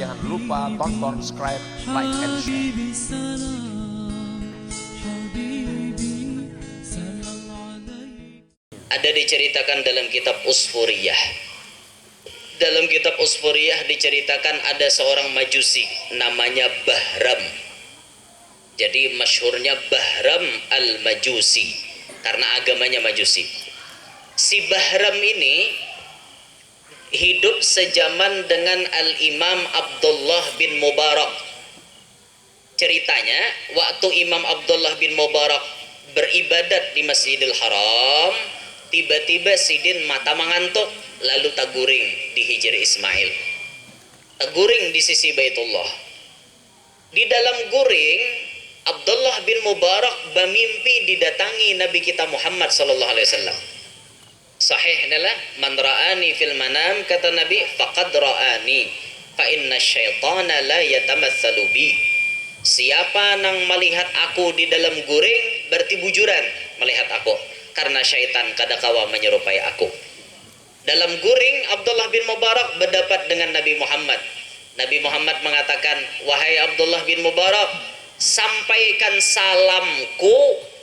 Jangan lupa tonton, subscribe, like, and share. Ada diceritakan dalam kitab Usfuriyah. Dalam kitab Usfuriyah diceritakan ada seorang majusi namanya Bahram. Jadi masyhurnya Bahram al-Majusi karena agamanya Majusi. Si Bahram ini hidup sejaman dengan Al-Imam Abdullah bin Mubarak. Ceritanya waktu Imam Abdullah bin Mubarak beribadat di Masjidil Haram, tiba-tiba Sidin mata mengantuk lalu taguring di Hijr Ismail. Taguring di sisi Baitullah. Di dalam guring Abdullah bin Mubarak bermimpi didatangi Nabi kita Muhammad sallallahu alaihi wasallam. Sahih adalah man ra'ani fil manam, kata Nabi, faqad ra'ani fa inna syaitana la yatamatsalu bi. Siapa nang melihat aku di dalam guring berarti bujuran melihat aku, karena syaitan kadakawa menyerupai aku. Dalam guring Abdullah bin Mubarak berdapat dengan Nabi Muhammad. Nabi Muhammad mengatakan, wahai Abdullah bin Mubarak, sampaikan salamku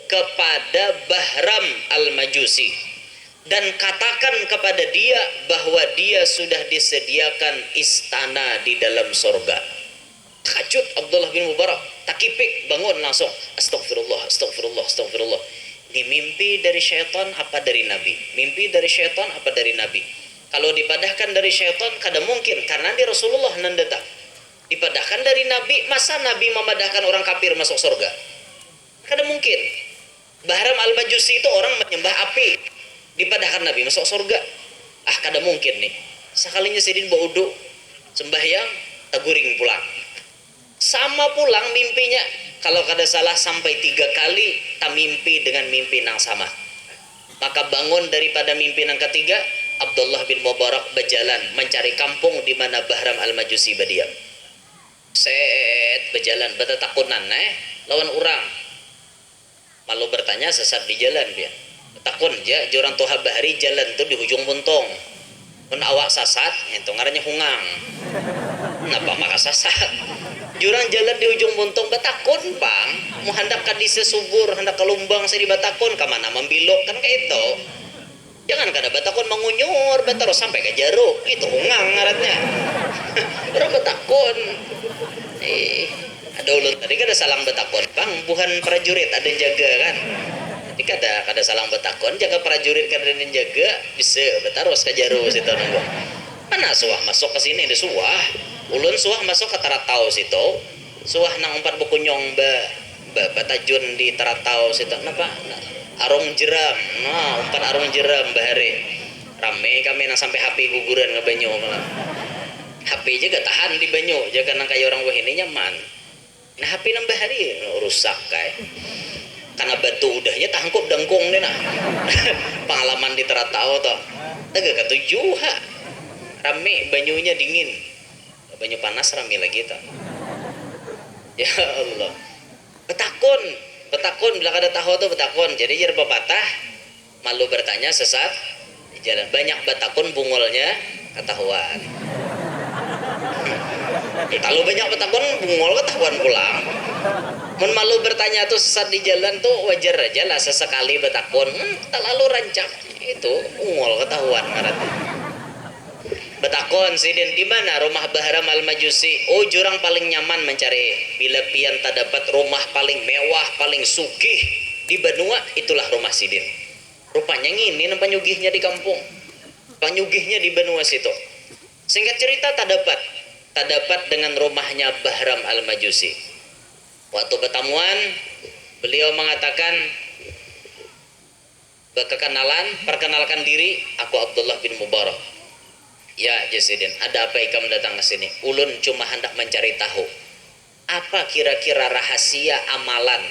kepada Bahram al-Majusi dan katakan kepada dia bahwa dia sudah disediakan istana di dalam surga. Takjub Abdullah bin Mubarak, takipik, bangun langsung, astagfirullah, astagfirullah, astagfirullah. Ini mimpi dari syaitan apa dari Nabi? Mimpi dari syaitan apa dari Nabi? Kalau dipadahkan dari syaitan kada mungkin, karena di Rasulullah nandata. Dipadahkan dari Nabi, masa Nabi memadahkan orang kafir masuk surga? Kada mungkin. Bahram al-Majusi itu orang menyembah api, dipadahkan Nabi masuk surga. Kada mungkin nih. Sekalinya Sidin baudu sembahyang, taguring pulang. Sama pulang mimpinya, kalau kada salah sampai 3 kali tak mimpi dengan mimpi yang sama. Maka bangun daripada mimpi yang ketiga, Abdullah bin Mubarak berjalan mencari kampung di mana Bahram al-Majusi berdiam. Set berjalan bertatakunan lawan orang. Malu bertanya sesat di jalan dia. Takun je orang tuha bahari jalan tu di hujung buntong. Mun awak sasat, itu ngarannya hungang. Kenapa maka sasat? Jurang jalan di ujung buntong batakon bang, mau hendak ka di sesubur, hendak ke lumbang saya di batakon, ke mana membilok kan kayak itu. Jangan kada batakon mengunyur, terus sampai ke jaruk, itu hungang ngarannya. Orang batakon. Ada ulun tadi kada salang batakon, bang, bukan prajurit ada yang jaga kan. Jadi kada salang batakon, jaga prajurit kada ada yang jaga, bisa terus ke jaruk situ nunggu. Mana suah masuk ke sini ada suah. Ulun suah masuk ke Taratau situ, suah nang 4 buku nyong batajun di Taratau situ, napa? Arung jeram, umpan arung jeram bahari. Rame kami nang sampai HP guguran ke banyu malah. HP aja gak tahan di banyu, jaga nang kayak orang wah ini nyaman. Nah HP nang bahari rusak kayak. Karena batu udahnya tangkup dengkung deh nah. Pengalaman di Taratau toh. Tegak ketujuh ha. Rame banyunya dingin. Banyu panas rame lagi tak. Ya Allah. Betakun bila kada tahu tuh betakun. Jadi jadi pepatah malu bertanya sesat di jalan. Banyak betakun bungolnya ketahuan. Kalau banyak betakun bungol ketahuan pulang. Mun malu bertanya tuh sesat di jalan tuh wajar aja lah sesekali betakun. Terlalu rancak itu bungol ketahuan ngarannya. Betakon Sidin di mana rumah Bahram al-Majusi? Oh, jurang paling nyaman mencari bila pian tak dapat rumah paling mewah, paling sugih di benua, itulah rumah Sidin. Rupanya ngini nampak nyugihnya di kampung. Panyugihnya di benua situ. Singkat cerita tak dapat dengan rumahnya Bahram al-Majusi. Waktu bertamuan, beliau mengatakan perkenalkan diri, aku Abdullah bin Mubarak. Ya Jasidin, ada apa ikam datang ke sini? Ulun cuma hendak mencari tahu apa kira-kira rahasia amalan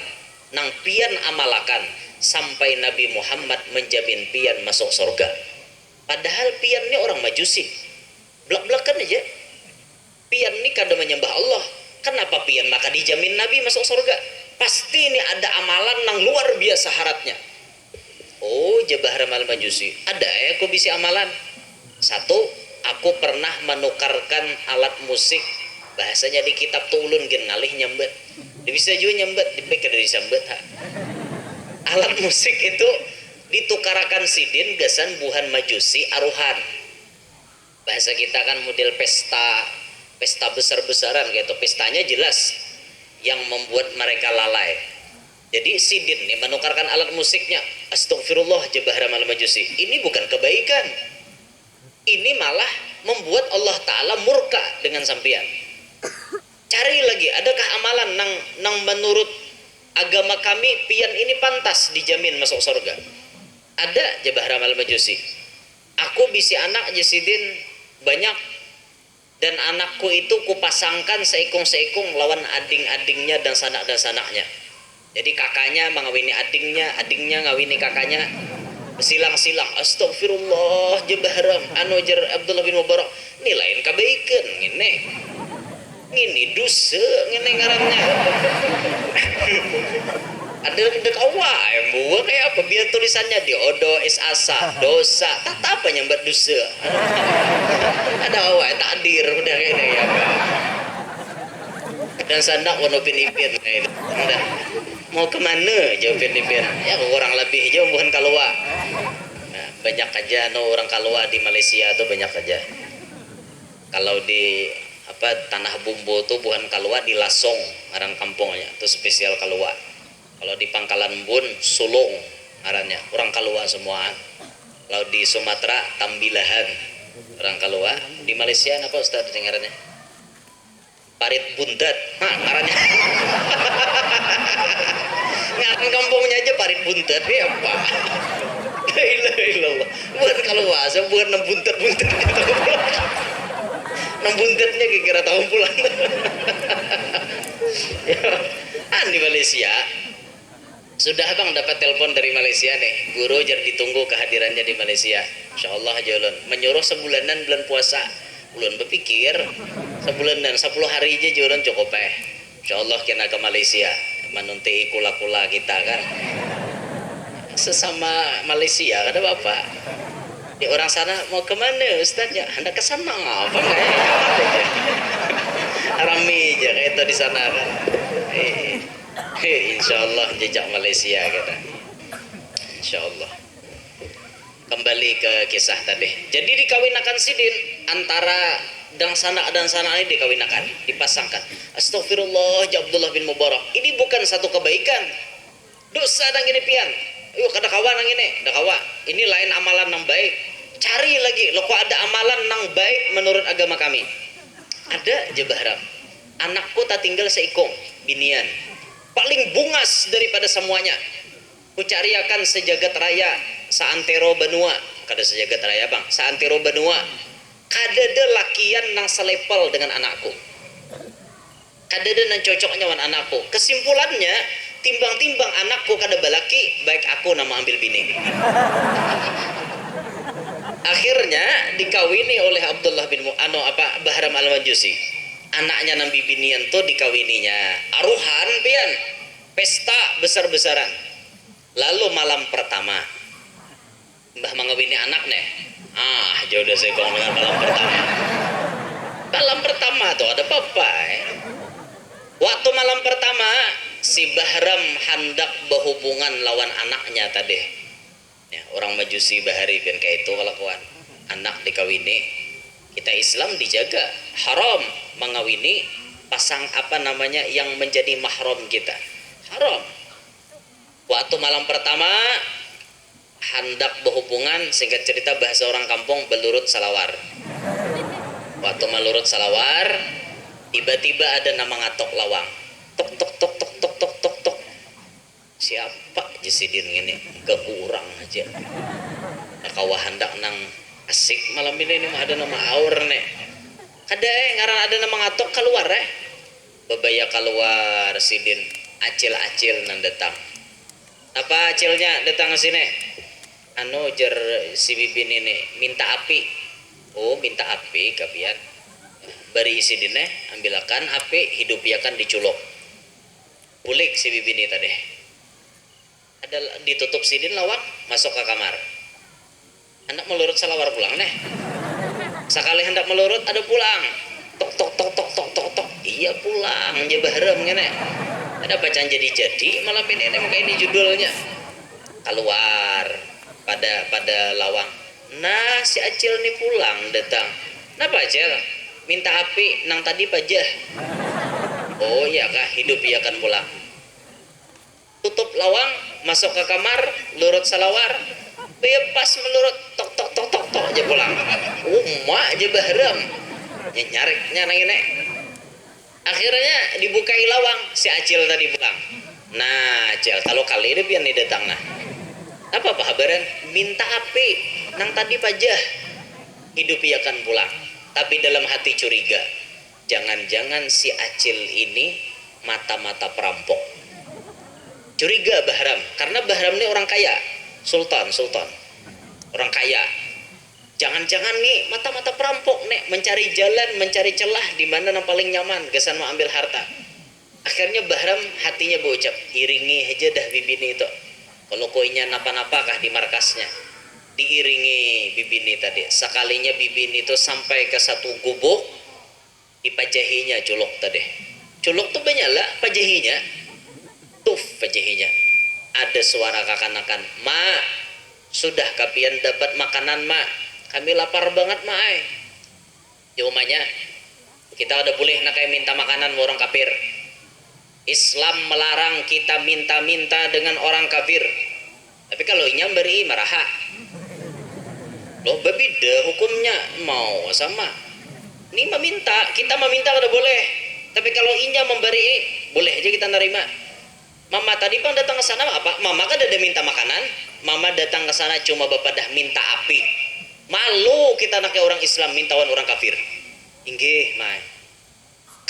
nang pian amalakan sampai Nabi Muhammad menjamin pian masuk surga. Padahal pian ini orang Majusi, belak-belakan aja. Pian ini kada menyembah Allah, kenapa pian maka dijamin Nabi masuk surga? Pasti ini ada amalan nang luar biasa syaratnya. Oh, Bahram al-Majusi, ada aku bisa amalan. Satu, aku pernah menukarkan alat musik, bahasanya di kitab tuh ulun gen ngalih nyambet, bisa juga nyambet dipikir dari sambet ha. Alat musik itu ditukarakan sidin gasan buhan majusi aruhan, bahasa kita kan model pesta besar-besaran gitu, pestanya jelas yang membuat mereka lalai. Jadi sidin nih menukarkan alat musiknya, astagfirullah jabahra mal majusi, ini bukan kebaikan, ini malah membuat Allah Ta'ala murka dengan sampean. Cari lagi, adakah amalan nang menurut agama kami pian ini pantas dijamin masuk surga? Ada jabahra mal majusi, aku bisi anak jasidin banyak, dan anakku itu kupasangkan seikung-seikung lawan ading-adingnya dan sanak-sanaknya. Jadi kakaknya mengawini adingnya, adingnya ngawini kakaknya, silang-silang. Astagfirullah jabahram anu jar Abdullah bin Mubarak, ini lain kebaikan ini dosa ngene ngarannya. Ada dek awa buah kayak apa biar tulisannya di odo es asa dosa tak apa nyambat dosa. Ada awa takdir udah kayak ya. Dan sandak warna pinipin udah mau kemana jauh pinipin ya kurang lebih jauh bukan kalua. Nah, banyak aja no orang kalua di Malaysia tuh banyak aja. Kalau di tanah bumbu tuh bukan kalua di Lasong orang kampungnya tuh spesial kalua. Kalau di Pangkalan Bun Sulung arannya orang kalua semua. Kalau di Sumatera Tambilahan orang kalua. Di Malaysia apa Ustaz dengarannya? Parit Buntet ngarannya. Ngaran kampungnya aja Parit Buntet ya apa? La ilaha illallah. Bukan kalua, saya bukan buntet-buntet gitu. Buntetnya kira tahun pulang. Di Malaysia sudah bang dapat telepon dari Malaysia nih, guru jar ditunggu kehadirannya di Malaysia. Insyaallah jalan menyuruh sebulanan bulan puasa. Ulun berpikir sebulanan 10 hari aja jalan cukup Insyaallah kena ke Malaysia menunti kula-kula kita kan. Sesama Malaysia ada bapak. Di orang sana mau kemana Ustaz ya? Anda kesana apa kayak rame aja kayak itu di sana kan. Insyaallah jejak Malaysia kata. Insyaallah. Kembali ke kisah tadi. Jadi dikawinakan sidin antara dan sana ini dikawinakan, dipasangkan. Astagfirullah Abdullah bin Mubarak. Ini bukan satu kebaikan. Dosa dan gini pian. Yuk kada kawan nang ini, dah kawa. Ini lain amalan nang baik. Cari lagi, lo kok ada amalan nang baik menurut agama kami. Ada jabahram. Anakku tak tinggal seikung binian. Paling bungas daripada semuanya. Kucariakan sejagat raya saantero benua, kada sejagat raya bang, saantero benua. Kadada lakian nang selepel dengan anakku. Kadada nang cocoknya dengan anakku. Kesimpulannya, timbang-timbang anakku kada balaki, baik aku nama ambil bini. Akhirnya dikawini oleh Abdullah bin Bahram al-Majusi. Anaknya Nabi binian tuh dikawininya aruhan pian, pesta besar-besaran. Lalu malam pertama mbah mengawini anak nih, jodoh sekong dengan malam pertama. Malam pertama tuh ada apa waktu malam pertama si Bahram hendak berhubungan lawan anaknya tadi ya, orang Majusi bahari kan kayak itu kelakuan anak dikawini. Kita Islam dijaga, haram mengawini pasang yang menjadi mahram kita, haram. Waktu malam pertama hendak berhubungan, singkat cerita bahasa orang kampung belurut salawar. Waktu melurut salawar, tiba-tiba ada nama ngatok lawang, tok tok tok tok tok tok tok tok. Siapa jesidin ini kekurang aja. Kawa hendak nang asik malam ini mah ada nama aur nih. Ada ngaran ada nama ngatok keluar Bebaya keluar sidin acil-acil nan datang. Apa acilnya datang ke sini? Jar si bibin ini minta api. Oh, minta api kapian. Bari sidinnya ambilakan api, hidup akan diculuk. Pulik si bibin ini tadi. Ada ditutup sidin lawang, masuk ke kamar. Anak melurut salawar pulang Sekali hendak melurut ada pulang. Tok tok tok tok tok tok tok. Iya pulang je Bahram ngene. Ada bacaan jadi malam ini kayak ini judulnya. Keluar pada lawang. Nah si Acil nih pulang datang. Napa Acil? Minta api nang tadi pajah. Oh iya kah, hidup ia akan pulang. Tutup lawang, masuk ke kamar, lurut salawar. Bebas melurut tok tok tok tok tok aja pulang. Mak aja Bahram. Nyariknya nang ini. Akhirnya dibukai lawang, si Acil tadi pulang. Nah, Acil kalau kali ini pian nih datang nah. Apa kabaran? Minta api nang tadi pajah. Hidup ia akan pulang. Tapi dalam hati curiga. Jangan-jangan si Acil ini mata-mata perampok. Curiga Bahram, karena Bahram ini orang kaya, sultan, orang kaya. Jangan-jangan nih mata-mata perampok nih mencari jalan, mencari celah di mana yang paling nyaman, gesan mau ambil harta. Akhirnya Bahram hatinya berucap, iringi aja dah bibini itu. Kalau koinya napa-napa kah di markasnya, diiringi bibini tadi. Sekalinya bibini itu sampai ke satu gubuk, dipajahinya culuk tadi. Culuk tuh banyak lah pajahinya. Pajahinya ada suara kakanakan, "Mak, sudah kapian dapat makanan, Mak? Kami lapar banget, Mak." Jawabannya, kita udah boleh nak kayak minta makanan sama orang kafir. Islam melarang kita minta-minta dengan orang kafir. Tapi kalau inya beri maraha. Loh, berbeda hukumnya mau sama. Ini meminta, kita meminta udah boleh. Tapi kalau inya memberi, boleh aja kita nerima. Mama tadi bang datang ke sana apa? Mama kan ada minta makanan. Mama datang ke sana cuma bapak dah minta api. Malu kita nak orang Islam mintawan orang kafir. Inggih, Mai.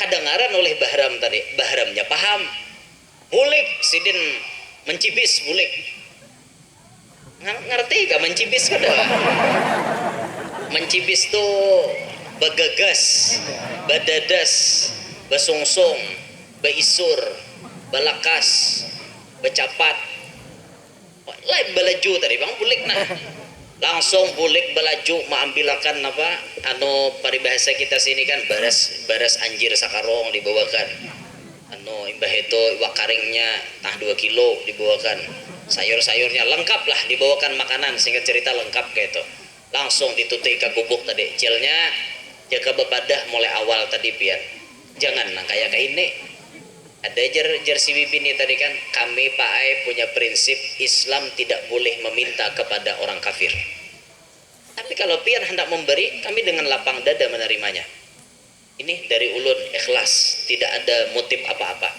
Kadengaran oleh Bahram tadi. Bahramnya paham. Bulik sidin mencibis bulik. Ngerti gak mencibis kada? Mencibis tuh begagas, badadas, basungsung, beisur, balakas, becapat, lain balaju tadi bang bulik nah, langsung bulik balaju mengambilkan apa, paribahasa kita sini kan baras anjir sakarong dibawakan, imbah itu iwak karingnya 2 kilo dibawakan, sayur-sayurnya lengkap lah dibawakan makanan, singkat cerita lengkap kayak itu, langsung ditutupi ke gubuk tadi, cilnya jaga bepadah mulai awal tadi pian, jangan nah kayak ini. Ada jersey bibi ini tadi kan, kami Pak Ai punya prinsip Islam tidak boleh meminta kepada orang kafir. Tapi kalau pian hendak memberi, kami dengan lapang dada menerimanya. Ini dari ulun ikhlas, tidak ada motif apa-apa.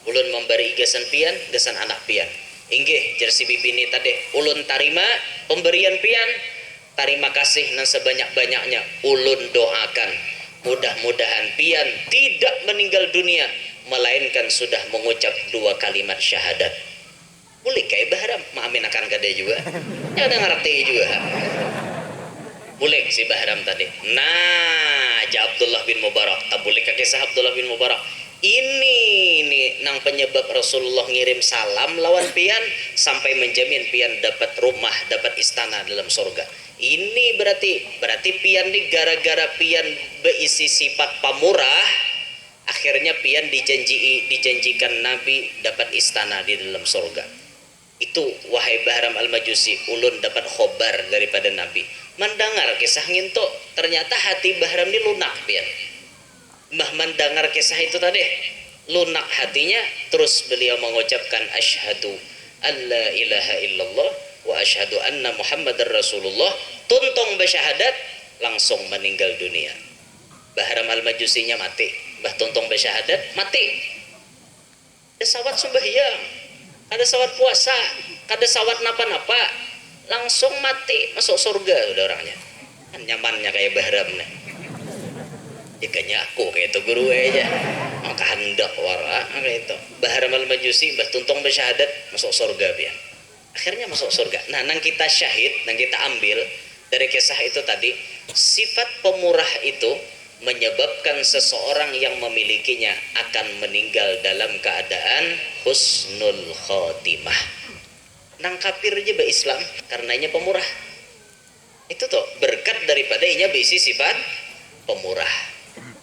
Ulun memberi gesan pian, gesan anak pian. Inggih jersey bibi ini tadi, ulun tarima pemberian pian, terima kasih dan sebanyak-banyaknya. Ulun doakan mudah-mudahan pian tidak meninggal dunia melainkan sudah mengucap 2 kalimat syahadat. Boleh kayak Bahram maamin akan kada juga. Ya ada ngerti juga. Boleh si Bahram tadi. Nah, Abdullah bin Mubarak. Tak boleh kisah Abdullah bin Mubarak. Ini nang penyebab Rasulullah ngirim salam lawan pian sampai menjamin pian dapat rumah, dapat istana dalam surga. Ini berarti pian ini gara-gara pian berisi sifat pamurah, akhirnya pian dijanjikan Nabi dapat istana di dalam surga. Itu wahai Bahram Al-Majusi, ulun dapat khobar daripada Nabi. Mendengar kisah nginto, ternyata hati Bahram ini lunak pian. Mbah mendengar kisah itu tadi, lunak hatinya, terus beliau mengucapkan asyhadu alla ilaha illallah wa asyhadu anna Muhammadar Rasulullah, tuntong bersyahadat, langsung meninggal dunia. Bahram Al-Majusinya mati, Mbah tuntong bersyahadat mati. Ada sawat sembahyang, ada sawat puasa, ada sawat napa-napa, langsung mati, masuk surga udah orangnya. Kan nyamannya kayak Bahram nih. Jikanya aku kayak itu guru aja, maka hendak wara kayak itu. Bahram Al-Majusi, Mbah tuntong bersyahadat, masuk surga biar. Akhirnya masuk surga. Nah, nang kita syahid, nang kita ambil dari kisah itu tadi, sifat pemurah itu menyebabkan seseorang yang memilikinya akan meninggal dalam keadaan husnul khotimah. Nang kafir aja Islam karenanya pemurah. Itu tuh berkat daripada inya berisi sifat pemurah.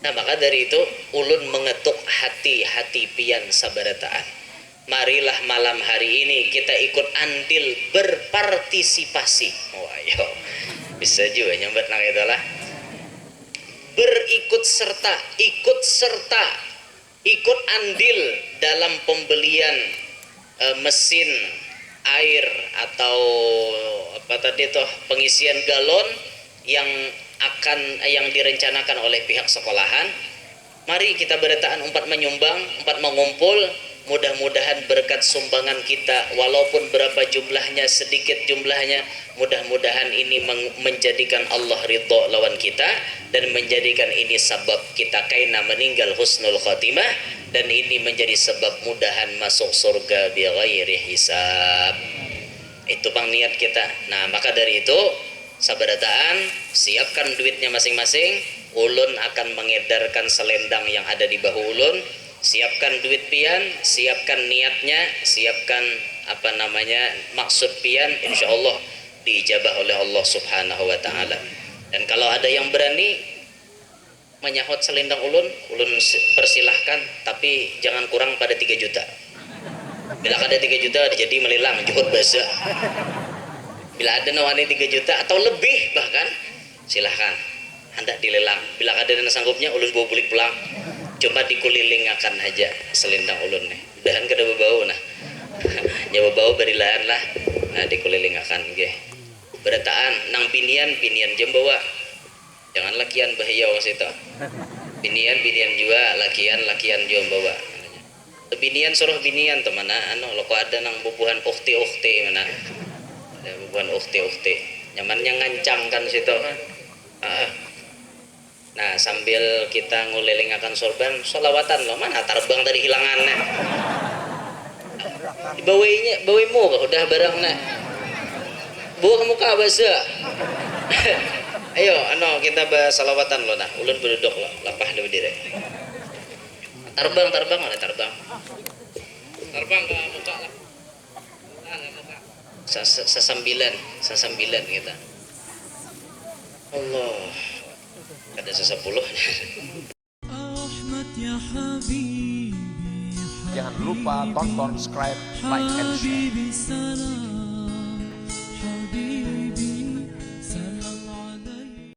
Nah maka dari itu ulun mengetuk hati-hati pian sabarataan. Marilah malam hari ini kita ikut andil berpartisipasi. Oh ayo bisa juga nyambat nang itulah. Berikut serta, ikut andil dalam pembelian mesin air atau apa tadi tuh pengisian galon yang direncanakan oleh pihak sekolahan. Mari kita berataan umpat menyumbang, umpat mengumpul. Mudah-mudahan berkat sumbangan kita walaupun berapa jumlahnya, sedikit jumlahnya, mudah-mudahan ini menjadikan Allah ridho lawan kita dan menjadikan ini sebab kita kaina meninggal husnul khatimah, dan ini menjadi sebab mudahan masuk surga bi ghairi hisab. Itu bang niat kita. Nah maka dari itu sabarataan, siapkan duitnya masing-masing. Ulun akan mengedarkan selendang yang ada di bahu ulun. Siapkan duit pian, siapkan niatnya, siapkan maksud pian, insya Allah diijabah oleh Allah subhanahu wa ta'ala. Dan kalau ada yang berani menyahut selendang ulun persilahkan, tapi jangan kurang pada 3 juta. Bila ada 3 juta jadi melilang juhud bahasa. Bila ada nawani 3 juta atau lebih bahkan, silahkan hendak dilelang. Bila ada yang sanggupnya ulun bawa balik pulang, cuma dikulilingakan aja selendang ulun nih. Udahan kada bau nah. Nyawa bau berilaan lah. Nah dikulilingakan nggih. Berataan nang pinian jam bawa. Jangan lakian bahaya wasita. Pinian juga lakian juga bawa. Binian suruh binian teman loko ada nang bubuhan ukti mana. Ada bubuhan ukti. Nyamannya ngancang kan situ. Nah sambil kita ngulilingakan sorban, solawatan loh, mana tarbang tadi hilangannya. Bawaimu udah barangnya. Bawa ke muka bahasa. Ayo, kita bahas salawatan loh nah. Ulun berduduk loh, lapah di berdiri. Tarbang mana tarbang? Tarbang ke muka lah. Sasambilan kita. Allah. Ada 10. Jangan lupa tonton, subscribe, like, and share.